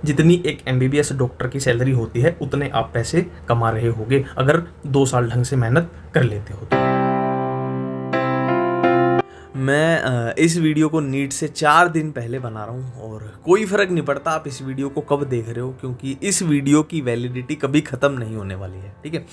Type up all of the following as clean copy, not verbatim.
जितनी एक MBBS doctor की सैलरी होती है उतने आप पैसे कमा रहे होगे अगर 2 साल ढंग से मेहनत कर लेते हो तो। मैं इस वीडियो को नीट से 4 दिन पहले बना रहा हूँ और कोई फ़र्क नहीं पड़ता आप इस वीडियो को कब देख रहे हो, क्योंकि इस वीडियो की वैलिडिटी कभी ख़त्म नहीं होने वाली है। ठीक है,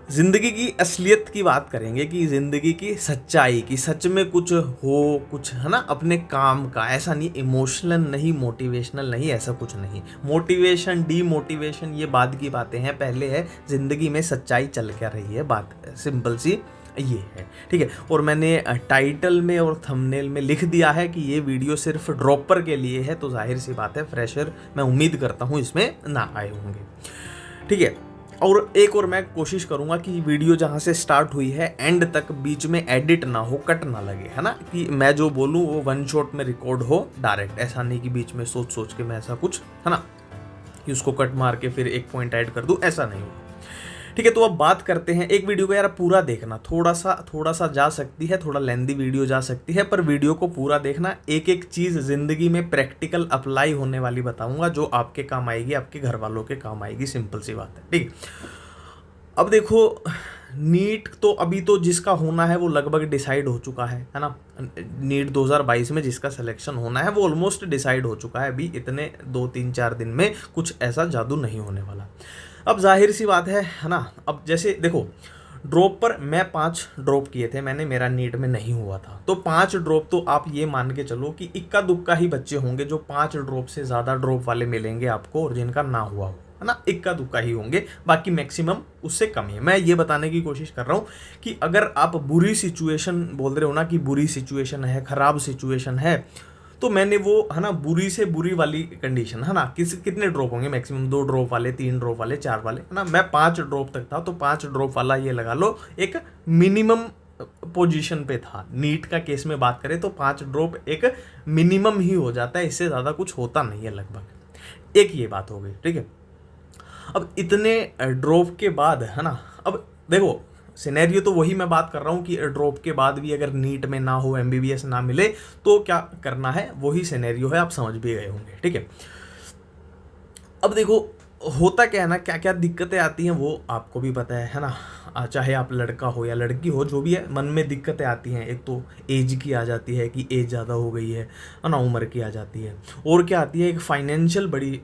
ज़िंदगी की असलियत की बात करेंगे कि ज़िंदगी की सच्चाई की, सच में कुछ हो, कुछ है ना, अपने काम का। ऐसा नहीं इमोशनल नहीं, मोटिवेशनल नहीं, ऐसा कुछ नहीं। मोटिवेशन डीमोटिवेशन ये बाद की बातें हैं, पहले है ज़िंदगी में सच्चाई चल क्या रही है, बात सिंपल सी ये है। ठीक है, और मैंने टाइटल में और थंबनेल में लिख दिया है कि ये वीडियो सिर्फ ड्रॉपर के लिए है, तो जाहिर सी बात है फ्रेशर मैं उम्मीद करता हूँ इसमें ना आए होंगे। ठीक है, और एक और मैं कोशिश करूंगा कि वीडियो जहां से स्टार्ट हुई है एंड तक बीच में एडिट ना हो, कट ना लगे, है ना, कि मैं जो बोलूं वो वन शॉट में रिकॉर्ड हो डायरेक्ट। ऐसा नहीं कि बीच में सोच सोच के मैं ऐसा कुछ, है ना, कि उसको कट मार के फिर एक पॉइंट ऐड कर दूं, ऐसा नहीं हो। ठीक है, तो अब बात करते हैं। एक वीडियो को यार पूरा देखना, थोड़ा सा जा सकती है, थोड़ा लेंदी वीडियो जा सकती है, पर वीडियो को पूरा देखना। एक एक चीज़ ज़िंदगी में प्रैक्टिकल अप्लाई होने वाली बताऊंगा जो आपके काम आएगी, आपके घर वालों के काम आएगी, सिंपल सी बात है। ठीक है, अब देखो, नीट तो अभी तो जिसका होना है वो लगभग डिसाइड हो चुका है ना। नीट 2022 में जिसका सिलेक्शन होना है वो ऑलमोस्ट डिसाइड हो चुका है। अभी इतने 2-3-4 दिन में कुछ ऐसा जादू नहीं होने वाला। अब जाहिर सी बात है ना। अब जैसे देखो, ड्रॉप पर मैं 5 ड्रॉप किए थे मैंने, मेरा नीट में नहीं हुआ था, तो 5 ड्रॉप तो आप ये मान के चलो कि इक्का दुक्का ही बच्चे होंगे जो 5 ड्रॉप से ज़्यादा ड्रॉप वाले मिलेंगे आपको, और जिनका ना हुआ हो, है ना, इक्का दुक्का ही होंगे, बाकी मैक्सिमम उससे कम ही है। मैं ये बताने की कोशिश कर रहा हूँ कि अगर आप बुरी सिचुएशन बोल रहे हो ना, कि बुरी सिचुएशन है, ख़राब सिचुएशन है, तो मैंने वो, है ना, बुरी से बुरी वाली कंडीशन, है ना, कितने ड्रॉप होंगे मैक्सिमम, 2 ड्रॉप वाले, 3 ड्रॉप वाले, 4 वाले, है ना, मैं 5 ड्रॉप तक था, तो 5 ड्रॉप वाला ये लगा लो एक मिनिमम पोजीशन पे था। नीट का केस में बात करें तो 5 ड्रॉप एक मिनिमम ही हो जाता है, इससे ज़्यादा कुछ होता नहीं है लगभग। एक ये बात हो गई। ठीक है, अब इतने ड्रॉप के बाद, है ना, अब देखो सिनेरियो तो वही मैं बात कर रहा हूँ कि ड्रॉप के बाद भी अगर नीट में ना हो, एमबीबीएस ना मिले, तो क्या करना है, वही सिनेरियो है, आप समझ भी गए होंगे। ठीक है, अब देखो होता क्या है ना, क्या क्या दिक्कतें आती हैं वो आपको भी पता है ना। चाहे आप लड़का हो या लड़की हो, जो भी है, मन में दिक्कतें आती हैं। एक तो एज की आ जाती है कि एज ज़्यादा हो गई है ना, उम्र की आ जाती है, और क्या आती है, एक फाइनेंशियल बड़ी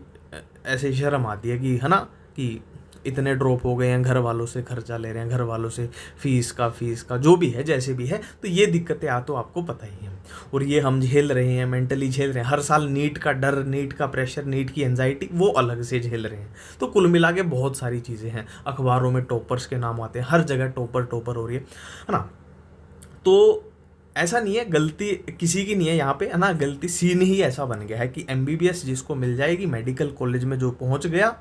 ऐसे शर्म आती है कि, है ना, कि इतने ड्रॉप हो गए हैं, घर वालों से खर्चा ले रहे हैं, घर वालों से फीस का जो भी है, जैसे भी है, तो ये दिक्कतें आ तो आपको पता ही है, और ये हम झेल रहे हैं, मेंटली झेल रहे हैं। हर साल नीट का डर, नीट का प्रेशर, नीट की एंजाइटी वो अलग से झेल रहे हैं। तो कुल मिला के बहुत सारी चीज़ें हैं, अखबारों में टॉपर्स के नाम आते हैं, हर जगह टॉपर हो रही है ना। तो ऐसा नहीं है, गलती किसी की नहीं है यहाँ पे, है ना, गलती सीन ही ऐसा बन गया है कि एमबीबीएस जिसको मिल जाएगी, मेडिकल कॉलेज में जो पहुँच गया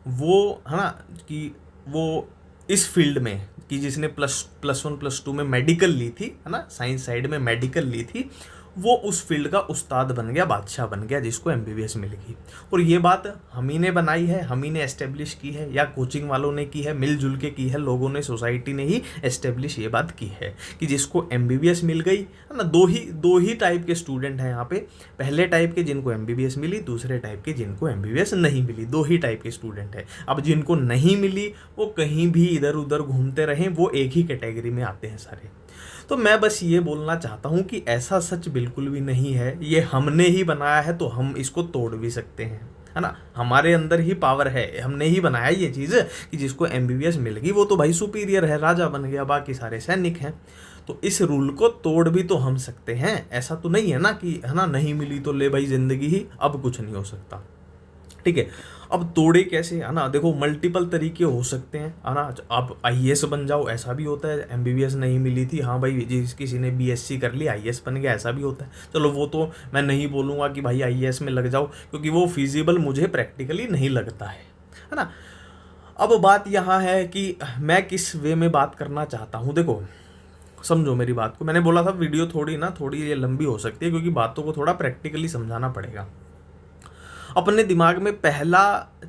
वो, है ना, कि वो इस फील्ड में, कि जिसने +1 +2 में मेडिकल ली थी, है ना, साइंस साइड में मेडिकल ली थी, वो उस फील्ड का उस्ताद बन गया, बादशाह बन गया, जिसको एमबीबीएस मिलेगी। और ये बात हम ही ने बनाई है, हम ही ने एस्टेब्लिश की है, या कोचिंग वालों ने की है, मिलजुल के की है, लोगों ने, सोसाइटी ने ही एस्टेब्लिश ये बात की है कि जिसको एमबीबीएस मिल गई, है ना। दो ही टाइप के स्टूडेंट हैं यहाँ पे। पहले टाइप के जिनको एमबीबीएस मिली, दूसरे टाइप के जिनको एमबीबीएस नहीं मिली, 2 ही टाइप के स्टूडेंट हैं। अब जिनको नहीं मिली वो कहीं भी इधर उधर घूमते रहें, वो एक ही कैटेगरी में आते हैं सारे। तो मैं बस ये बोलना चाहता हूँ कि ऐसा सच बिल्कुल भी नहीं है, ये हमने ही बनाया है, तो हम इसको तोड़ भी सकते हैं, है ना। हमारे अंदर ही पावर है, हमने ही बनाया ये चीज़ कि जिसको एमबीबीएस मिल गई वो तो भाई सुपीरियर है, राजा बन गया, बाकी सारे सैनिक हैं। तो इस रूल को तोड़ भी तो हम सकते हैं। ऐसा तो नहीं है ना कि, है ना, नहीं मिली तो ले भाई जिंदगी ही, अब कुछ नहीं हो सकता। ठीक है, अब तोड़े कैसे, है ना, देखो मल्टीपल तरीके हो सकते हैं, है ना। आप आईएएस बन जाओ, ऐसा भी होता है। एमबीबीएस नहीं मिली थी, हाँ भाई, जिस किसी ने बीएससी कर ली, आईएएस बन गया, ऐसा भी होता है। चलो वो तो मैं नहीं बोलूँगा कि भाई आईएएस में लग जाओ, क्योंकि वो फिजिबल मुझे प्रैक्टिकली नहीं लगता है ना। अब बात यहाँ है कि मैं किस वे में बात करना चाहता हूँ। देखो समझो मेरी बात को, मैंने बोला था वीडियो थोड़ी ये लंबी हो सकती है, क्योंकि बातों को थोड़ा प्रैक्टिकली समझाना पड़ेगा। अपने दिमाग में पहला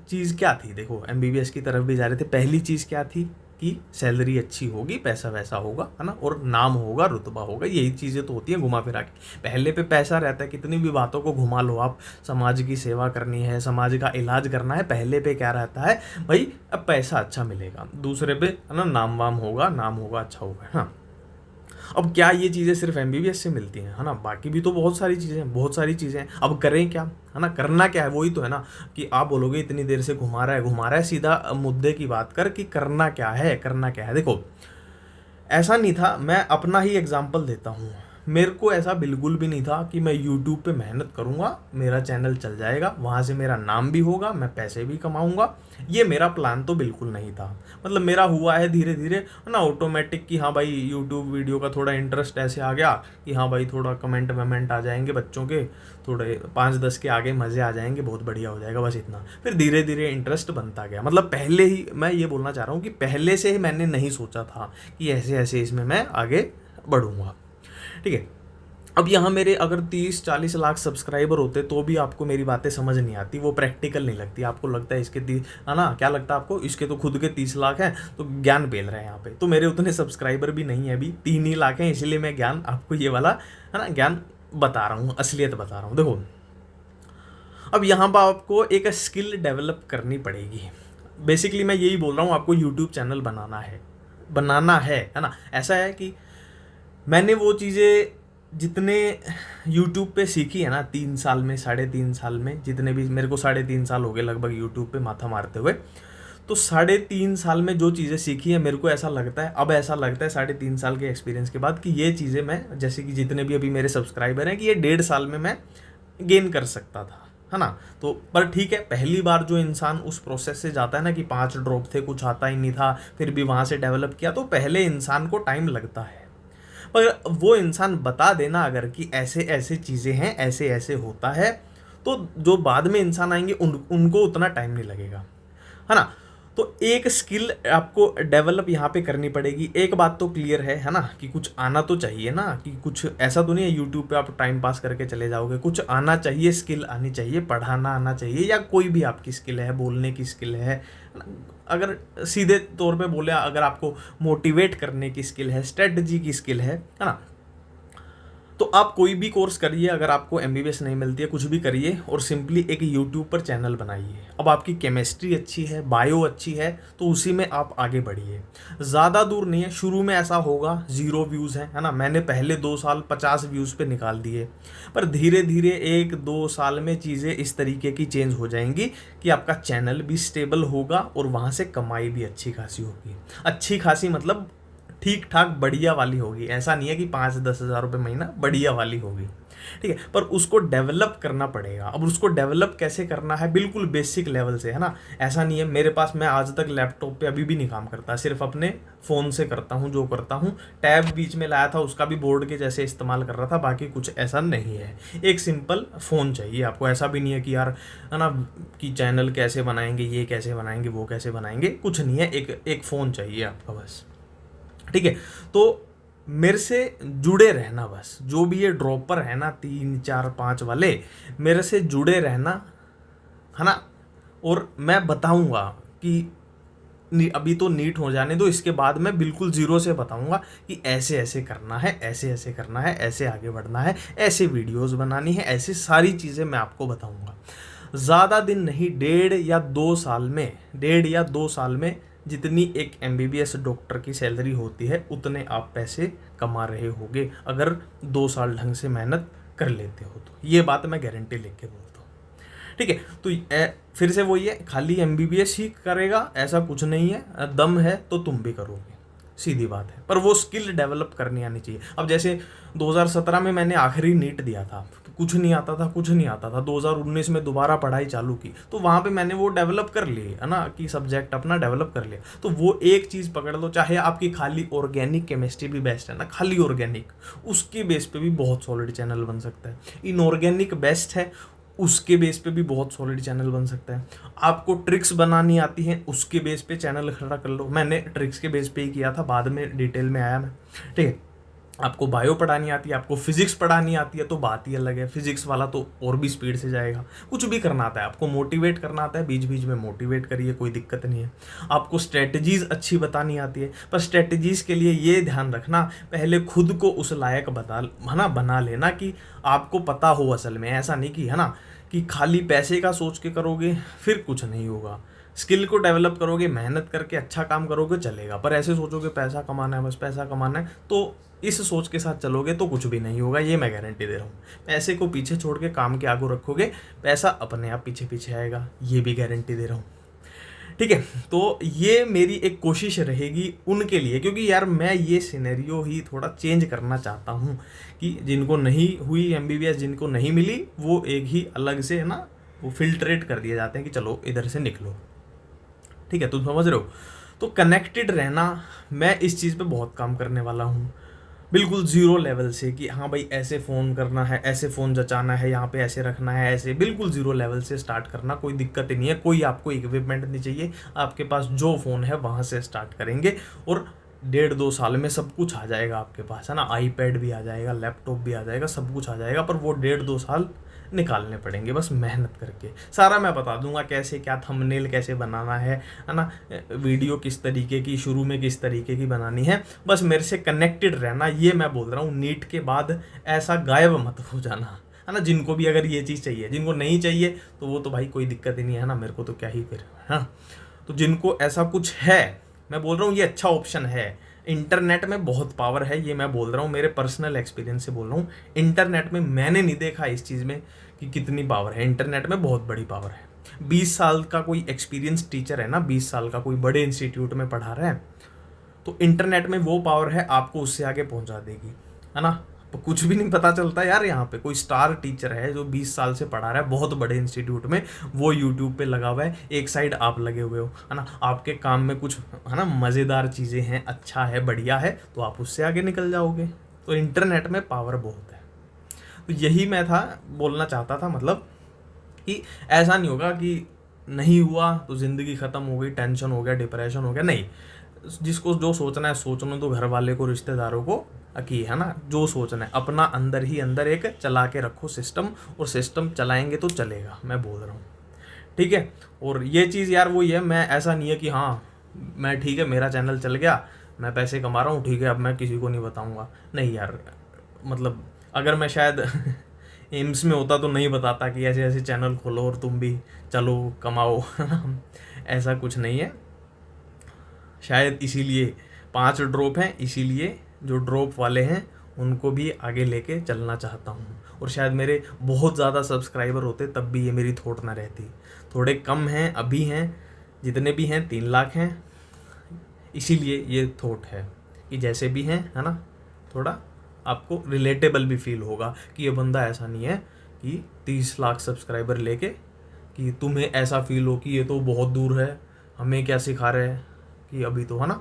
चीज़ क्या थी, देखो एमबीबीएस की तरफ भी जा रहे थे, पहली चीज़ क्या थी कि सैलरी अच्छी होगी, पैसा वैसा होगा, है ना, और नाम होगा, रुतबा होगा, यही चीज़ें तो होती हैं घुमा फिरा के। पहले पे पैसा रहता है, कितनी भी बातों को घुमा लो आप, समाज की सेवा करनी है, समाज का इलाज करना है, पहले पे क्या रहता है भाई, अब पैसा अच्छा मिलेगा, दूसरे पे है ना नाम वाम होगा, नाम होगा, अच्छा होगा। हाँ, अब क्या ये चीज़ें सिर्फ एमबीबीएस से मिलती हैं, है ना, बाकी भी तो बहुत सारी चीज़ें हैं, बहुत सारी चीज़ें हैं। अब करें क्या, है ना, करना क्या है, वही तो है ना, कि आप बोलोगे इतनी देर से घुमा रहा है, सीधा मुद्दे की बात कर कि करना क्या है, करना क्या है। देखो, ऐसा नहीं था, मैं अपना ही एग्जाम्पल देता हूँ, मेरे को ऐसा बिल्कुल भी नहीं था कि मैं यूट्यूब पे मेहनत करूँगा, मेरा चैनल चल जाएगा, वहाँ से मेरा नाम भी होगा, मैं पैसे भी कमाऊँगा, ये मेरा प्लान तो बिल्कुल नहीं था। मतलब मेरा हुआ है धीरे धीरे, है ना, ऑटोमेटिक कि हाँ भाई यूट्यूब वीडियो का थोड़ा इंटरेस्ट ऐसे आ गया कि हाँ भाई थोड़ा कमेंट वमेंट आ जाएंगे बच्चों के, थोड़े 5-10 के आगे मज़े आ जाएंगे, बहुत बढ़िया हो जाएगा, बस इतना। फिर धीरे धीरे इंटरेस्ट बनता गया। मतलब पहले ही, मैं ये बोलना चाह रहा हूँ कि पहले से ही मैंने नहीं सोचा था कि ऐसे ऐसे इसमें मैं आगे बढ़ूँगा, ठीक है। अब यहाँ मेरे अगर 30-40 लाख सब्सक्राइबर होते तो भी आपको मेरी बातें समझ नहीं आती, वो प्रैक्टिकल नहीं लगती, आपको लगता है इसके है ना, क्या लगता है आपको, इसके तो खुद के 30 लाख हैं तो ज्ञान पेल रहे हैं यहाँ पे। तो मेरे उतने सब्सक्राइबर भी नहीं है, अभी 3 ही लाख हैं, इसलिए मैं ज्ञान आपको ये वाला, है ना, ज्ञान बता रहा हूँ, असलियत बता रहा हूँ। देखो, अब यहाँ पर आपको एक स्किल डेवलप करनी पड़ेगी। बेसिकली मैं यही बोल रहा हूँ, आपको यूट्यूब चैनल बनाना है ना। ऐसा है कि मैंने वो चीज़ें जितने यूट्यूब पे सीखी है ना, 3 साल में, 3.5 साल में, जितने भी, मेरे को 3.5 साल हो गए लगभग यूट्यूब पे माथा मारते हुए, तो 3.5 साल में जो चीज़ें सीखी है, मेरे को ऐसा लगता है, अब ऐसा लगता है 3.5 साल के एक्सपीरियंस के बाद, कि ये चीज़ें मैं, जैसे कि जितने भी अभी मेरे सब्सक्राइबर हैं, कि ये 1.5 साल में मैं गेन कर सकता था, है ना। तो पर ठीक है, पहली बार जो इंसान उस प्रोसेस से जाता है ना, कि 5 ड्रॉप थे, कुछ आता ही नहीं था, फिर भी वहाँ से डेवलप किया, तो पहले इंसान को टाइम लगता है। पर वो इंसान बता देना अगर कि ऐसे ऐसे चीज़ें हैं, ऐसे ऐसे होता है, तो जो बाद में इंसान आएंगे उनको उतना टाइम नहीं लगेगा, है ना। तो एक स्किल आपको डेवलप यहाँ पे करनी पड़ेगी। एक बात तो क्लियर है ना, कि कुछ आना तो चाहिए ना, कि कुछ ऐसा तो नहीं है यूट्यूब पे आप टाइम पास करके चले जाओगे, कुछ आना चाहिए, स्किल आनी चाहिए, पढ़ाना आना चाहिए, या कोई भी आपकी स्किल है, बोलने की स्किल है, अगर सीधे तौर पे बोले, अगर आपको मोटिवेट करने की स्किल है, स्ट्रेटजी की स्किल है ना, तो आप कोई भी कोर्स करिए, अगर आपको एमबीबीएस नहीं मिलती है, कुछ भी करिए, और सिंपली एक यूट्यूब पर चैनल बनाइए। अब आपकी केमिस्ट्री अच्छी है, बायो अच्छी है, तो उसी में आप आगे बढ़िए, ज़्यादा दूर नहीं है। शुरू में ऐसा होगा, 0 व्यूज़ है ना, मैंने पहले 2 साल 50 व्यूज़ पे निकाल दिए, पर धीरे धीरे 1-2 साल में चीज़ें इस तरीके की चेंज हो जाएंगी कि आपका चैनल भी स्टेबल होगा, और वहाँ से कमाई भी अच्छी खासी होगी। अच्छी खासी मतलब ठीक ठाक बढ़िया वाली होगी, ऐसा नहीं है कि 5-10 हज़ार रुपये महीना, बढ़िया वाली होगी, ठीक है। पर उसको डेवलप करना पड़ेगा। अब उसको डेवलप कैसे करना है, बिल्कुल बेसिक लेवल से, है ना। ऐसा नहीं है मेरे पास, मैं आज तक लैपटॉप पे अभी भी नहीं काम करता, सिर्फ अपने फ़ोन से करता हूँ जो करता हूँ। टैब बीच में लाया था, उसका भी बोर्ड के जैसे इस्तेमाल कर रहा था, बाकी कुछ ऐसा नहीं है। एक सिंपल फ़ोन चाहिए आपको, ऐसा भी नहीं है कि यार, है ना, कि चैनल कैसे बनाएंगे, ये कैसे बनाएंगे, वो कैसे बनाएंगे, कुछ नहीं है, एक फ़ोन चाहिए आपका बस, ठीक है। तो मेरे से जुड़े रहना बस, जो भी ये ड्रॉपर है ना 3, 4, 5 वाले, मेरे से जुड़े रहना, है ना। और मैं बताऊंगा कि अभी तो नीट हो जाने दो, इसके बाद मैं बिल्कुल ज़ीरो से बताऊंगा कि ऐसे ऐसे करना है, ऐसे ऐसे करना है, ऐसे आगे बढ़ना है, ऐसे वीडियोस बनानी है, ऐसी सारी चीज़ें मैं आपको बताऊंगा। ज़्यादा दिन नहीं, 1.5 या 2 साल में जितनी एक एमबीबीएस डॉक्टर की सैलरी होती है, उतने आप पैसे कमा रहे होगे, अगर 2 साल ढंग से मेहनत कर लेते हो तो। ये बात मैं गारंटी लेके बोलता हूँ, ठीक है। तो फिर से वही है, खाली एमबीबीएस ही करेगा ऐसा कुछ नहीं है, दम है तो तुम भी करोगे, सीधी बात है। पर वो स्किल डेवलप करनी आनी चाहिए। अब जैसे 2017 में मैंने आखिरी नीट दिया था, कुछ नहीं आता था, 2019 में दोबारा पढ़ाई चालू की, तो वहाँ पे मैंने वो डेवलप कर ली, है ना, कि सब्जेक्ट अपना डेवलप कर लिया। तो वो एक चीज़ पकड़ लो, चाहे आपकी खाली ऑर्गेनिक केमिस्ट्री भी बेस्ट है ना, खाली ऑर्गेनिक, उसके बेस पे भी बहुत सॉलिड चैनल बन सकता है। इनऑर्गेनिक बेस्ट है, उसके बेस पे भी बहुत सॉलिड चैनल बन सकता है। आपको ट्रिक्स बनानी आती हैं, उसके बेस पे चैनल खड़ा कर लो। मैंने ट्रिक्स के बेस पे ही किया था, बाद में डिटेल में आया मैं, ठीक है। आपको बायो पढ़ानी आती है, आपको फिजिक्स पढ़ानी आती है तो बात ही अलग है। फिजिक्स वाला तो और भी स्पीड से जाएगा। कुछ भी करना आता है, आपको मोटिवेट करना आता है, बीच बीच में मोटिवेट करिए, कोई दिक्कत नहीं है। आपको स्ट्रेटजीज अच्छी बतानी आती है, पर स्ट्रेटजीज के लिए ये ध्यान रखना, पहले खुद को उस लायक बना लेना कि आपको पता हो असल में। ऐसा नहीं कि है ना कि खाली पैसे का सोच के करोगे फिर कुछ नहीं होगा। स्किल को डेवलप करोगे, मेहनत करके अच्छा काम करोगे चलेगा, पर ऐसे सोचोगे पैसा कमाना है, बस पैसा कमाना है, तो इस सोच के साथ चलोगे तो कुछ भी नहीं होगा, ये मैं गारंटी दे रहा हूँ। पैसे को पीछे छोड़ के काम के आगे रखोगे, पैसा अपने आप पीछे पीछे आएगा, ये भी गारंटी दे रहा हूँ। ठीक है, तो ये मेरी एक कोशिश रहेगी उनके लिए, क्योंकि यार मैं ये सिनेरियो ही थोड़ा चेंज करना चाहता हूँ कि जिनको नहीं हुई MBBS, जिनको नहीं मिली, वो एक ही अलग से है ना वो फिल्ट्रेट कर दिए जाते हैं कि चलो इधर से निकलो। ठीक है, तुम समझ रहे हो। तो कनेक्टेड रहना, मैं इस चीज़ पे बहुत काम करने वाला हूँ, बिल्कुल ज़ीरो लेवल से कि हाँ भाई ऐसे फ़ोन करना है, ऐसे फ़ोन जचाना है, यहाँ पे ऐसे रखना है, ऐसे बिल्कुल ज़ीरो लेवल से स्टार्ट करना, कोई दिक्कत ही नहीं है। कोई आपको इक्विपमेंट नहीं चाहिए, आपके पास जो फ़ोन है वहाँ से स्टार्ट करेंगे और 1.5-2 साल में सब कुछ आ जाएगा आपके पास, है ना। iPad भी आ जाएगा, लैपटॉप भी आ जाएगा, सब कुछ आ जाएगा, पर वो 1.5-2 साल निकालने पड़ेंगे बस मेहनत करके। सारा मैं बता दूंगा, कैसे क्या थंबनेल कैसे बनाना है ना, वीडियो किस तरीके की शुरू में किस तरीके की बनानी है, बस मेरे से कनेक्टेड रहना, ये मैं बोल रहा हूँ। नीट के बाद ऐसा गायब मत हो जाना, है ना। जिनको भी अगर ये चीज़ चाहिए, जिनको नहीं चाहिए तो वो तो भाई कोई दिक्कत ही नहीं है ना, मेरे को तो क्या ही फिर, हाँ। तो जिनको ऐसा कुछ है, मैं बोल रहा हूँ ये अच्छा ऑप्शन है। इंटरनेट में बहुत पावर है, ये मैं बोल रहा हूँ, मेरे पर्सनल एक्सपीरियंस से बोल रहा हूँ। इंटरनेट में मैंने नहीं देखा इस चीज़ में कि कितनी पावर है, इंटरनेट में बहुत बड़ी पावर है। 20 साल का कोई एक्सपीरियंस टीचर है ना, 20 साल का कोई बड़े इंस्टीट्यूट में पढ़ा रहा है, तो इंटरनेट में वो पावर है, आपको उससे आगे पहुंचा देगी, है ना। तो कुछ भी नहीं पता चलता यार, यहाँ पे कोई स्टार टीचर है जो 20 साल से पढ़ा रहा है बहुत बड़े इंस्टीट्यूट में, वो यूट्यूब पे लगा हुआ है, एक साइड आप लगे हुए हो, है ना। आपके काम में कुछ है ना मज़ेदार चीज़ें हैं, अच्छा है, बढ़िया है, तो आप उससे आगे निकल जाओगे। तो इंटरनेट में पावर बहुत है। तो यही मैं बोलना चाहता था, मतलब कि ऐसा नहीं होगा कि नहीं हुआ तो ज़िंदगी ख़त्म हो गई, टेंशन हो गया, डिप्रेशन हो गया, नहीं। जिसको जो सोचना है सोचने दो, घर वाले को, रिश्तेदारों को, कि है ना, जो सोचना है अपना अंदर ही अंदर एक चला के रखो सिस्टम, और सिस्टम चलाएंगे तो चलेगा, मैं बोल रहा हूँ। ठीक है, और ये चीज़ यार वही है, मैं ऐसा नहीं है कि हाँ मैं ठीक है मेरा चैनल चल गया, मैं पैसे कमा रहा हूँ, ठीक है अब मैं किसी को नहीं बताऊँगा, नहीं यार। मतलब अगर मैं शायद एम्स में होता तो नहीं बताता कि ऐसे ऐसे चैनल खोलो और तुम भी चलो कमाओ, है ना। ऐसा कुछ नहीं है। शायद इसीलिए 5 ड्रॉप हैं, इसीलिए जो ड्रॉप वाले हैं उनको भी आगे लेके चलना चाहता हूँ। और शायद मेरे बहुत ज़्यादा सब्सक्राइबर होते तब भी ये मेरी थॉट ना रहती। थोड़े कम हैं अभी हैं, जितने भी हैं 3 लाख हैं, इसीलिए ये थॉट है कि जैसे भी हैं, है ना, थोड़ा आपको रिलेटेबल भी फील होगा कि ये बंदा ऐसा नहीं है कि 30 लाख सब्सक्राइबर लेके कि तुम्हें ऐसा फील हो कि ये तो बहुत दूर है, हमें क्या सिखा रहे हैं कि अभी तो, है ना।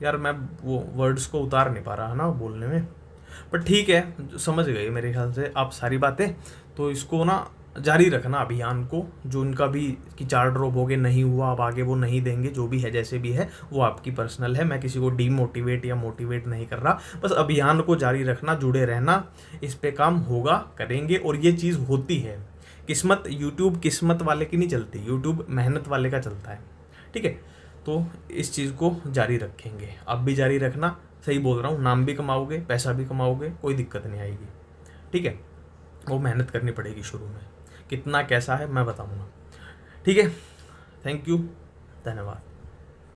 यार मैं वो वर्ड्स को उतार नहीं पा रहा है ना बोलने में, पर ठीक है, समझ गए मेरे ख्याल से आप सारी बातें। तो इसको ना जारी रखना अभियान को, जो उनका भी कि 4 ड्रॉप हो गए, नहीं हुआ, अब आगे वो नहीं देंगे, जो भी है जैसे भी है वो आपकी पर्सनल है, मैं किसी को डीमोटिवेट या मोटिवेट नहीं कर रहा। बस अभियान को जारी रखना, जुड़े रहना, इस पे काम होगा, करेंगे, और ये चीज़ होती है। किस्मत, यूट्यूब किस्मत वाले की नहीं चलती, यूट्यूब मेहनत वाले का चलता है। ठीक है, तो इस चीज़ को जारी रखेंगे, आप भी जारी रखना। सही बोल रहा हूँ, नाम भी कमाओगे, पैसा भी कमाओगे, कोई दिक्कत नहीं आएगी। ठीक है, वो मेहनत करनी पड़ेगी शुरू में, कितना कैसा है मैं बताऊँगा। ठीक है, थैंक यू, धन्यवाद।